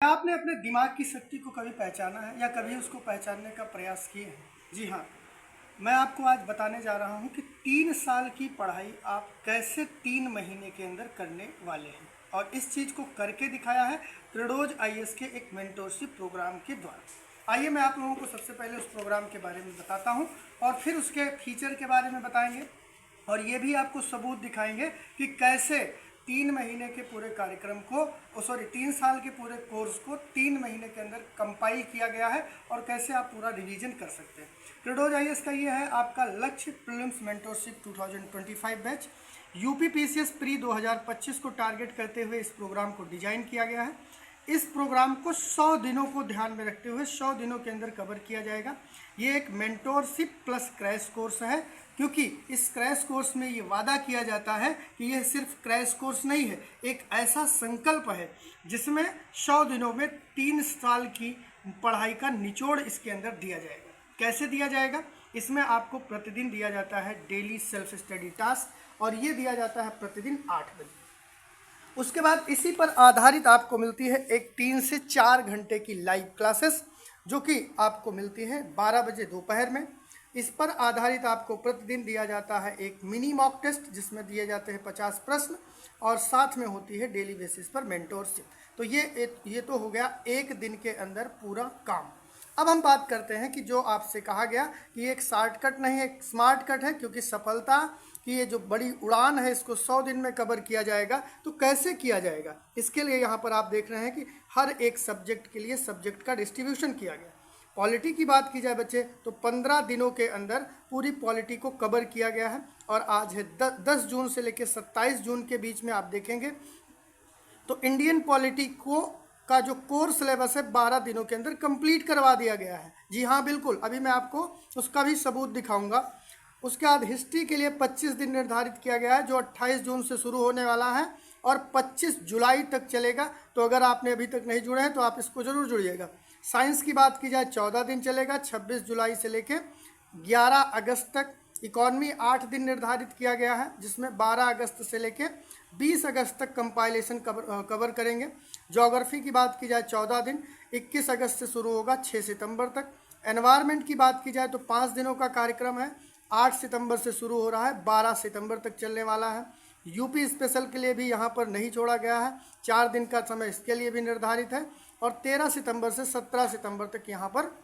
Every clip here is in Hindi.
क्या आपने अपने दिमाग की शक्ति को कभी पहचाना है या कभी उसको पहचानने का प्रयास किए हैं? जी हाँ, मैं आपको आज बताने जा रहा हूँ कि 3 साल की पढ़ाई आप कैसे 3 महीने के अंदर करने वाले हैं, और इस चीज़ को करके दिखाया है क्रेडोज आईएएस के एक मेंटोरशिप प्रोग्राम के द्वारा। आइए मैं आप लोगों को सबसे पहले उस प्रोग्राम के बारे में बताता हूँ और फिर उसके फीचर के बारे में बताएंगे, और ये भी आपको सबूत दिखाएंगे कि कैसे 3 महीने के पूरे कार्यक्रम को 3 साल के पूरे कोर्स को 3 महीने के अंदर कंपाइल किया गया है और कैसे आप पूरा रिवीजन कर सकते हैं। क्रेडोज आईएएस का ये है आपका लक्ष्य prelims mentorship 2025 batch. UP PCS pre 2025 को टारगेट करते हुए इस प्रोग्राम को डिजाइन किया गया है। इस प्रोग्राम को 100 दिनों को ध्यान में रखते हुए 100 दिनों के अंदर कवर किया जाएगा। ये एक मेंटोरशिप प्लस क्रैश कोर्स है, क्योंकि इस क्रैश कोर्स में ये वादा किया जाता है कि यह सिर्फ क्रैश कोर्स नहीं है, एक ऐसा संकल्प है जिसमें 100 दिनों में 3 साल की पढ़ाई का निचोड़ इसके अंदर दिया जाएगा। कैसे दिया जाएगा? इसमें आपको प्रतिदिन दिया जाता है डेली सेल्फ स्टडी टास्क, और ये दिया जाता है प्रतिदिन 8 बजे। उसके बाद इसी पर आधारित आपको मिलती है एक 3 से 4 घंटे की लाइव क्लासेस, जो कि आपको मिलती है 12 बजे दोपहर में। इस पर आधारित आपको प्रतिदिन दिया जाता है एक मिनी मॉक टेस्ट, जिसमें दिए जाते हैं 50 प्रश्न, और साथ में होती है डेली बेसिस पर मेंटोरशिप। तो ये तो हो गया एक दिन के अंदर पूरा काम। अब हम बात करते हैं कि जो आपसे कहा गया कि ये एक शॉर्टकट नहीं है, एक स्मार्ट कट है, क्योंकि सफलता कि ये जो बड़ी उड़ान है इसको 100 दिन में कवर किया जाएगा। तो कैसे किया जाएगा? इसके लिए यहाँ पर आप देख रहे हैं कि हर एक सब्जेक्ट के लिए सब्जेक्ट का डिस्ट्रीब्यूशन किया गया। पॉलिटी की बात की जाए बच्चे, तो 15 दिनों के अंदर पूरी पॉलिटी को कवर किया गया है, और आज है 10 जून से लेकर 27 जून के बीच में आप देखेंगे तो इंडियन पॉलिटी का जो कोर सिलेबस है 12 दिनों के अंदर कंप्लीट करवा दिया गया है। जी हाँ, बिल्कुल, अभी मैं आपको उसका भी सबूत दिखाऊंगा। उसके बाद हिस्ट्री के लिए 25 दिन निर्धारित किया गया है, जो 28 जून से शुरू होने वाला है और 25 जुलाई तक चलेगा। तो अगर आपने अभी तक नहीं जुड़े हैं तो आप इसको जरूर जुड़िएगा। साइंस की बात की जाए 14 दिन चलेगा, 26 जुलाई से लेकर 11 अगस्त तक। इकॉनमी 8 दिन निर्धारित किया गया है, जिसमें 12 अगस्त से लेकर 20 अगस्त तक कंपाइलेशन कवर करेंगे। ज्योग्राफी की बात की जाए 14 दिन, 21 अगस्त से शुरू होगा 6 सितंबर तक। एनवायरनमेंट की बात की जाए तो 5 दिनों का कार्यक्रम है, 8 सितंबर से शुरू हो रहा है, 12 सितंबर तक चलने वाला है। यूपी स्पेशल के लिए भी यहाँ पर नहीं छोड़ा गया है, 4 दिन का समय इसके लिए भी निर्धारित है, और 13 सितंबर से 17 सितंबर तक यहाँ पर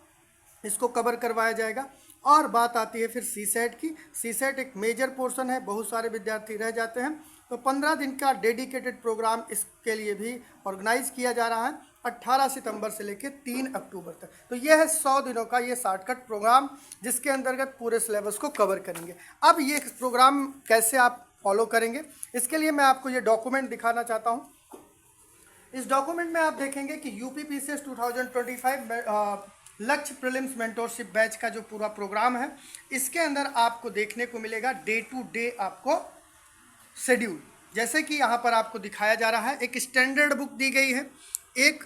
इसको कवर करवाया जाएगा। और बात आती है फिर सीसेट की। सीसेट एक मेजर पोर्शन है, बहुत सारे विद्यार्थी रह जाते हैं, तो 15 दिन का डेडिकेटेड प्रोग्राम इसके लिए भी ऑर्गेनाइज किया जा रहा है, 18 सितंबर से लेकर 3 अक्टूबर तक। तो यह है 100 दिनों का ये शॉर्टकट प्रोग्राम, जिसके अंतर्गत पूरे सिलेबस को कवर करेंगे। अब ये प्रोग्राम कैसे आप फॉलो करेंगे, इसके लिए मैं आपको ये डॉक्यूमेंट दिखाना चाहता हूँ। इस डॉक्यूमेंट में आप देखेंगे कि यूपी पीसीएस 2025 लक्ष्य प्रीलिम्स मेंटोरशिप बैच का जो पूरा प्रोग्राम है, इसके अंदर आपको देखने को मिलेगा डे टू डे आपको शेड्यूल। जैसे कि यहाँ पर आपको दिखाया जा रहा है, एक स्टैंडर्ड बुक दी गई है, एक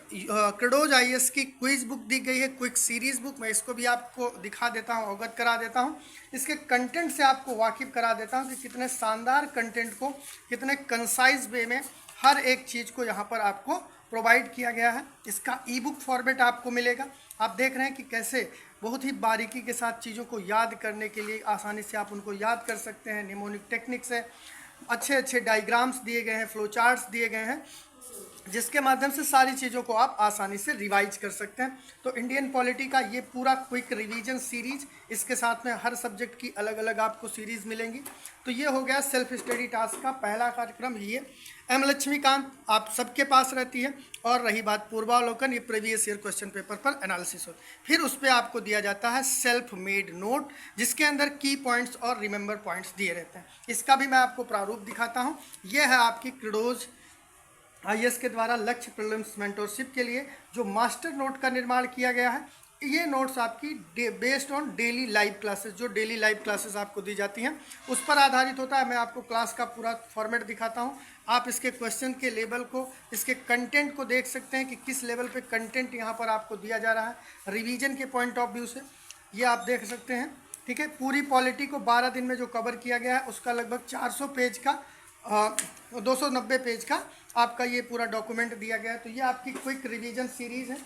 क्रेडोज आईएएस की क्विज बुक दी गई है, क्विक सीरीज बुक। मैं इसको भी आपको दिखा देता हूँ, अवगत करा देता हूँ, इसके कंटेंट से आपको वाकिफ करा देता हूँ कि कितने शानदार कंटेंट को कितने कंसाइज वे में हर एक चीज़ को यहाँ पर आपको प्रोवाइड किया गया है। इसका ई बुक फॉर्मेट आपको मिलेगा। आप देख रहे हैं कि कैसे बहुत ही बारीकी के साथ चीज़ों को याद करने के लिए आसानी से आप उनको याद कर सकते हैं। निमोनिक टेक्निक्स है, अच्छे अच्छे डायग्राम्स दिए गए हैं, फ्लो चार्ट्स दिए गए हैं, जिसके माध्यम से सारी चीज़ों को आप आसानी से रिवाइज कर सकते हैं। तो इंडियन पॉलिटी का ये पूरा क्विक रिवीजन सीरीज, इसके साथ में हर सब्जेक्ट की अलग अलग आपको सीरीज मिलेंगी। तो ये हो गया सेल्फ स्टडी टास्क का पहला कार्यक्रम। ये एम लक्ष्मीकांत आप सबके पास रहती है, और रही बात पूर्वावलोकन, ये प्रीवियस ईयर क्वेश्चन पेपर पर एनालिसिस हो। फिर उस पर आपको दिया जाता है सेल्फ मेड नोट, जिसके अंदर की पॉइंट्स और रिमेंबर पॉइंट्स दिए रहते हैं। इसका भी मैं आपको प्रारूप दिखाता हूँ। यह है आपकी क्रेडोज आईएएस के द्वारा लक्ष्य प्रीलिम्स मेंटोरशिप के लिए जो मास्टर नोट का निर्माण किया गया है। ये नोट्स आपकी based on daily live classes, जो डेली लाइव क्लासेस आपको दी जाती हैं उस पर आधारित होता है। मैं आपको क्लास का पूरा फॉर्मेट दिखाता हूँ। आप इसके क्वेश्चन के लेवल को, इसके कंटेंट को देख सकते हैं कि किस लेवल पे कंटेंट यहाँ पर आपको दिया जा रहा है रिवीजन के पॉइंट ऑफ व्यू से, ये आप देख सकते हैं। ठीक है, पूरी पॉलिटी को 12 दिन में जो कवर किया गया है उसका लगभग 400 पेज का 290 पेज का आपका ये पूरा डॉक्यूमेंट दिया गया है। तो ये आपकी क्विक रिवीजन सीरीज़ है,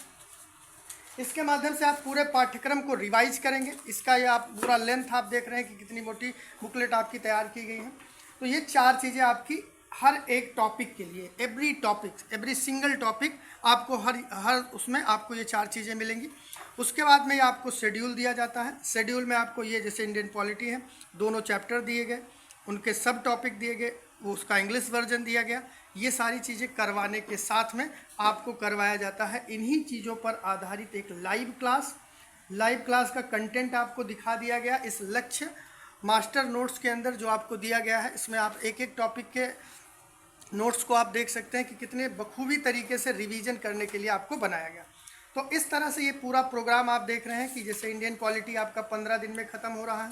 इसके माध्यम से आप पूरे पाठ्यक्रम को रिवाइज करेंगे। इसका ये आप पूरा लेंथ आप देख रहे हैं कि कितनी मोटी बुकलेट आपकी तैयार की गई है। तो ये 4 चीज़ें आपकी हर एक टॉपिक के लिए, एवरी सिंगल टॉपिक आपको हर उसमें आपको ये 4 चीज़ें मिलेंगी। उसके बाद में ये आपको शेड्यूल दिया जाता है। शेड्यूल में आपको ये जैसे इंडियन पॉलिटी है, दोनों चैप्टर दिए गए, उनके सब टॉपिक दिए गए, वो उसका इंग्लिश वर्जन दिया गया। ये सारी चीज़ें करवाने के साथ में आपको करवाया जाता है इन्हीं चीज़ों पर आधारित एक लाइव क्लास का कंटेंट आपको दिखा दिया गया। इस लक्ष्य मास्टर नोट्स के अंदर जो आपको दिया गया है, इसमें आप एक एक टॉपिक के नोट्स को आप देख सकते हैं कि कितने बखूबी तरीके से रिवीजन करने के लिए आपको बनाया गया। तो इस तरह से ये पूरा प्रोग्राम आप देख रहे हैं कि जैसे इंडियन पॉलिटी आपका 15 दिन में ख़त्म हो रहा है।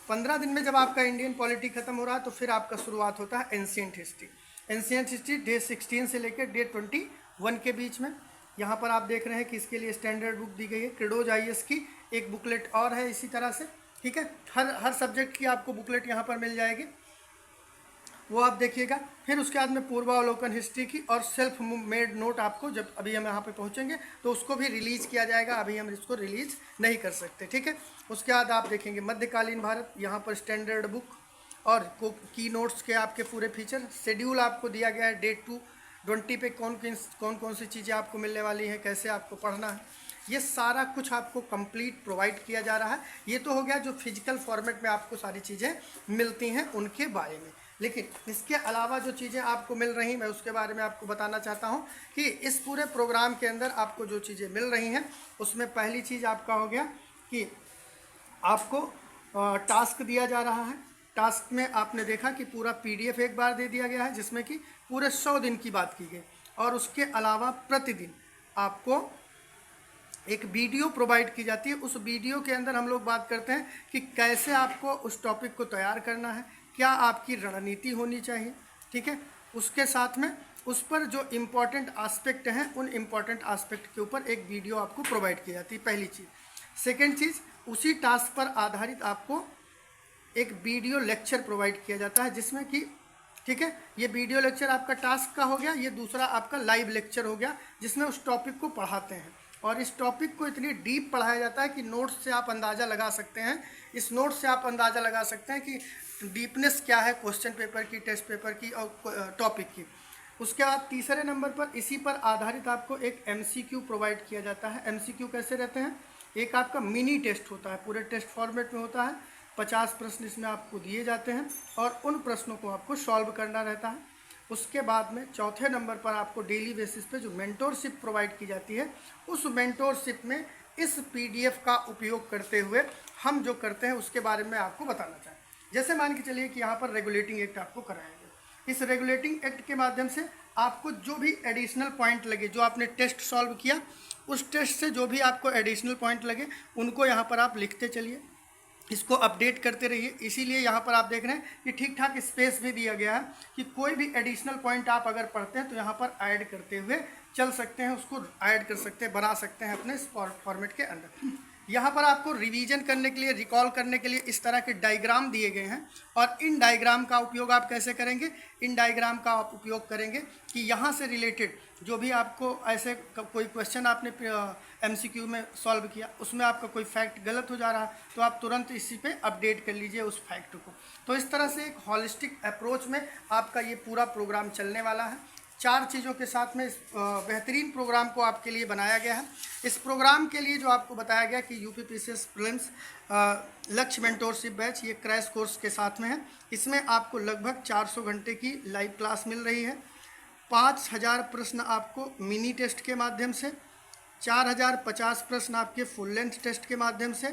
15 दिन में जब आपका इंडियन पॉलिटी ख़त्म हो रहा है तो फिर आपका शुरुआत होता है एंशिएंट हिस्ट्री डे 16 से लेकर डे 21 के बीच में। यहाँ पर आप देख रहे हैं कि इसके लिए स्टैंडर्ड बुक दी गई है। क्रेडोज IAS की एक बुकलेट और है इसी तरह से, ठीक है। हर सब्जेक्ट की आपको बुकलेट यहाँ पर मिल जाएगी, वो आप देखिएगा। फिर उसके बाद में पूर्वावलोकन हिस्ट्री की और सेल्फ मेड नोट आपको जब अभी हम यहाँ पे पहुँचेंगे तो उसको भी रिलीज़ किया जाएगा, अभी हम इसको रिलीज़ नहीं कर सकते, ठीक है। उसके बाद आप देखेंगे मध्यकालीन भारत, यहाँ पर स्टैंडर्ड बुक और की नोट्स के आपके पूरे फीचर। शेड्यूल आपको दिया गया है, डे 20 पे कौन सी चीज़ें आपको मिलने वाली हैं, कैसे आपको पढ़ना है, ये सारा कुछ आपको कंप्लीट प्रोवाइड किया जा रहा है। ये तो हो गया जो फिजिकल फॉर्मेट में आपको सारी चीज़ें मिलती हैं उनके बारे में। लेकिन इसके अलावा जो चीज़ें आपको मिल रही, मैं उसके बारे में आपको बताना चाहता हूँ कि इस पूरे प्रोग्राम के अंदर आपको जो चीज़ें मिल रही हैं उसमें पहली चीज़ आपका हो गया कि आपको टास्क दिया जा रहा है। टास्क में आपने देखा कि पूरा PDF एक बार दे दिया गया है जिसमें कि पूरे 100 दिन की बात की गई, और उसके अलावा प्रतिदिन आपको एक वीडियो प्रोवाइड की जाती है। उस वीडियो के अंदर हम लोग बात करते हैं कि कैसे आपको उस टॉपिक को तैयार करना है, क्या आपकी रणनीति होनी चाहिए, ठीक है। उसके साथ में उस पर जो इम्पोर्टेंट आस्पेक्ट हैं उन इम्पोर्टेंट आस्पेक्ट के ऊपर एक वीडियो आपको प्रोवाइड की जाती है, पहली चीज़। सेकेंड चीज़, उसी टास्क पर आधारित आपको एक वीडियो लेक्चर प्रोवाइड किया जाता है जिसमें कि, ठीक है, ये वीडियो लेक्चर आपका टास्क का हो गया। ये दूसरा आपका लाइव लेक्चर हो गया जिसमें उस टॉपिक को पढ़ाते हैं, और इस टॉपिक को इतनी डीप पढ़ाया जाता है कि नोट्स से आप अंदाज़ा लगा सकते हैं, इस नोट्स से आप अंदाज़ा लगा सकते हैं कि डीपनेस क्या है क्वेश्चन पेपर की, टेस्ट पेपर की और टॉपिक की। उसके बाद तीसरे नंबर पर इसी पर आधारित आपको एक MCQ प्रोवाइड किया जाता है। MCQ कैसे रहते हैं, एक आपका मिनी टेस्ट होता है, पूरे टेस्ट फॉर्मेट में होता है। 50 प्रश्न इसमें आपको दिए जाते हैं और उन प्रश्नों को आपको सॉल्व करना रहता है। उसके बाद में चौथे नंबर पर आपको डेली बेसिस पे जो मेंटोरशिप प्रोवाइड की जाती है, उस मेंटोरशिप में इस PDF का उपयोग करते हुए हम जो करते हैं उसके बारे में आपको बताना चाहें। जैसे मान के चलिए कि यहाँ पर रेगुलेटिंग एक्ट आपको कराएंगे। इस रेगुलेटिंग एक्ट के माध्यम से आपको जो भी एडिशनल पॉइंट लगे, जो आपने टेस्ट सॉल्व किया उस टेस्ट से जो भी आपको एडिशनल पॉइंट लगे उनको यहाँ पर आप लिखते चलिए, इसको अपडेट करते रहिए। इसीलिए यहाँ पर आप देख रहे हैं कि ठीक ठाक स्पेस भी दिया गया है कि कोई भी एडिशनल पॉइंट आप अगर पढ़ते हैं तो यहाँ पर ऐड करते हुए चल सकते हैं, उसको ऐड कर सकते हैं, बना सकते हैं अपने फॉर्मेट के अंदर। यहाँ पर आपको रिवीजन करने के लिए, रिकॉल करने के लिए इस तरह के डायग्राम दिए गए हैं, और इन डायग्राम का उपयोग आप कैसे करेंगे, इन डायग्राम का आप उपयोग करेंगे कि यहाँ से रिलेटेड जो भी आपको ऐसे कोई क्वेश्चन आपने MCQ में सॉल्व किया, उसमें आपका कोई फैक्ट गलत हो जा रहा है तो आप तुरंत इसी पे अपडेट कर लीजिए उस फैक्ट को। तो इस तरह से एक हॉलिस्टिक अप्रोच में आपका ये पूरा प्रोग्राम चलने वाला है। 4 चीज़ों के साथ में इस बेहतरीन प्रोग्राम को आपके लिए बनाया गया है। इस प्रोग्राम के लिए जो आपको बताया गया कि UPPCS प्रीलिम्स लक्ष्य मेंटोरशिप बैच, ये क्रैश कोर्स के साथ में है। इसमें आपको लगभग 400 घंटे की लाइव क्लास मिल रही है। 5000 प्रश्न आपको मिनी टेस्ट के माध्यम से, 4050 प्रश्न आपके फुल लेंथ टेस्ट के माध्यम से,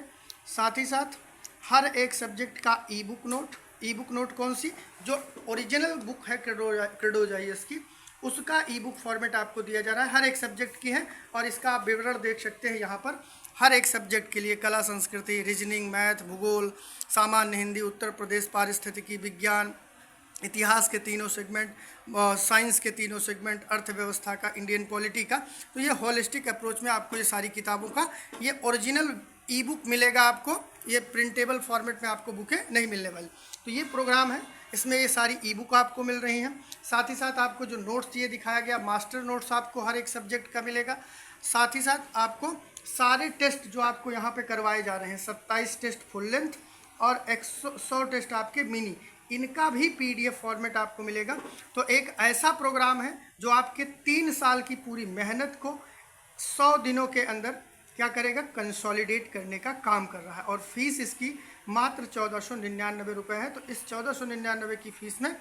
साथ ही साथ हर एक सब्जेक्ट का ई बुक नोट कौन सी, जो ओरिजिनल बुक है क्रेडोज IAS की, उसका ई बुक फॉर्मेट आपको दिया जा रहा है। हर एक सब्जेक्ट की है और इसका आप विवरण देख सकते हैं यहाँ पर। हर एक सब्जेक्ट के लिए कला संस्कृति, रीजनिंग, मैथ, भूगोल, सामान्य हिंदी, उत्तर प्रदेश, पारिस्थितिकी, विज्ञान, इतिहास के तीनों सेगमेंट, साइंस के तीनों सेगमेंट, अर्थव्यवस्था का, इंडियन पॉलिटी का। तो ये होलिस्टिक अप्रोच में आपको ये सारी किताबों का ये ओरिजिनल ई बुक मिलेगा आपको, ये प्रिंटेबल फॉर्मेट में आपको बुकें नहीं मिलने वाली। तो ये प्रोग्राम है, इसमें ये सारी ई बुक आपको मिल रही हैं। साथ ही साथ आपको जो नोट्स ये दिखाया गया, मास्टर नोट्स आपको हर एक सब्जेक्ट का मिलेगा। साथ ही साथ आपको सारे टेस्ट जो आपको यहाँ पे करवाए जा रहे हैं, 27 टेस्ट फुल लेंथ और 100 टेस्ट आपके मिनी, इनका भी PDF फॉर्मेट आपको मिलेगा। तो एक ऐसा प्रोग्राम है जो आपके 3 साल की पूरी मेहनत को 100 दिनों के अंदर क्या करेगा, कंसोलिडेट करने का काम कर रहा है। और फीस इसकी मात्र 1499 रुपये है। तो इस 1499 की फ़ीस में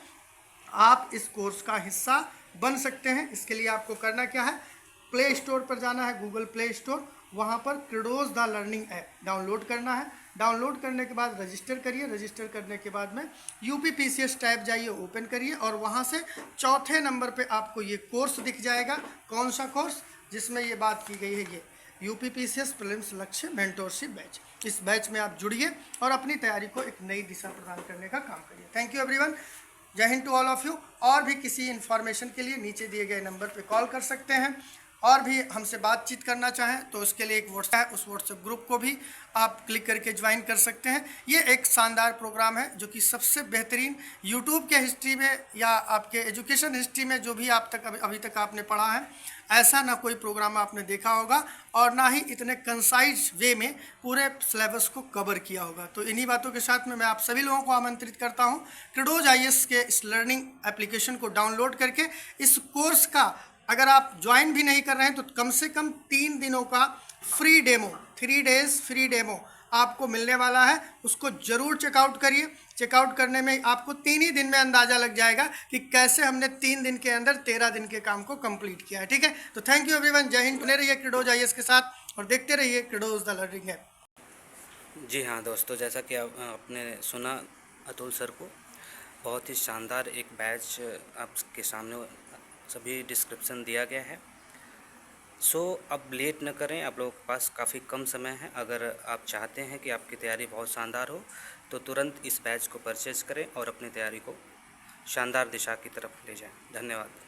आप इस कोर्स का हिस्सा बन सकते हैं। इसके लिए आपको करना क्या है, प्ले स्टोर पर जाना है, गूगल प्ले स्टोर, वहाँ पर क्रेडोज द लर्निंग ऐप डाउनलोड करना है। डाउनलोड करने के बाद रजिस्टर करिए। रजिस्टर करने के बाद में UPPCS टैब जाइए, ओपन करिए और वहाँ से चौथे नंबर पे आपको ये कोर्स दिख जाएगा। कौन सा कोर्स, जिसमें ये बात की गई है, ये UPPCS प्रीलिम्स लक्ष्य मेंटोरशिप बैच। इस बैच में आप जुड़िए और अपनी तैयारी को एक नई दिशा प्रदान करने का काम करिए। Thank you everyone. जय Hind to all of you. और भी किसी इन्फॉर्मेशन के लिए नीचे दिए गए नंबर पे कॉल कर सकते हैं। और भी हमसे बातचीत करना चाहें तो उसके लिए एक व्हाट्सएप है, उस व्हाट्सएप ग्रुप को भी आप क्लिक करके ज्वाइन कर सकते हैं। ये एक शानदार प्रोग्राम है जो कि सबसे बेहतरीन यूट्यूब के हिस्ट्री में या आपके एजुकेशन हिस्ट्री में जो भी आप तक अभी तक आपने पढ़ा है, ऐसा ना कोई प्रोग्राम आपने देखा होगा और ना ही इतने कंसाइज वे में पूरे सिलेबस को कवर किया होगा। तो इन्हीं बातों के साथ में मैं आप सभी लोगों को आमंत्रित करता हूँ क्रेडोज IAS के इस लर्निंग एप्लीकेशन को डाउनलोड करके इस कोर्स का अगर आप ज्वाइन भी नहीं कर रहे हैं तो कम से कम 3 दिनों का free demo, 3 days free demo आपको मिलने वाला है। उसको ज़रूर चेकआउट करिए। चेकआउट करने में आपको 3 ही दिन में अंदाज़ा लग जाएगा कि कैसे हमने 3 दिन के अंदर 13 दिन के काम को कंप्लीट किया है। ठीक है, तो थैंक यू एवरीवन। जय हिंद। बने रहिए क्रेडोज IAS के साथ और देखते रहिए क्रेडोज द लर्निंग ऐप। जी हाँ दोस्तों, जैसा कि आपने सुना अतुल सर को, बहुत ही शानदार एक बैच आपके सामने सभी डिस्क्रिप्शन दिया गया है। सो अब लेट न करें, आप लोगों के पास काफ़ी कम समय है। अगर आप चाहते हैं कि आपकी तैयारी बहुत शानदार हो तो तुरंत इस बैच को परचेज़ करें और अपनी तैयारी को शानदार दिशा की तरफ ले जाएं। धन्यवाद।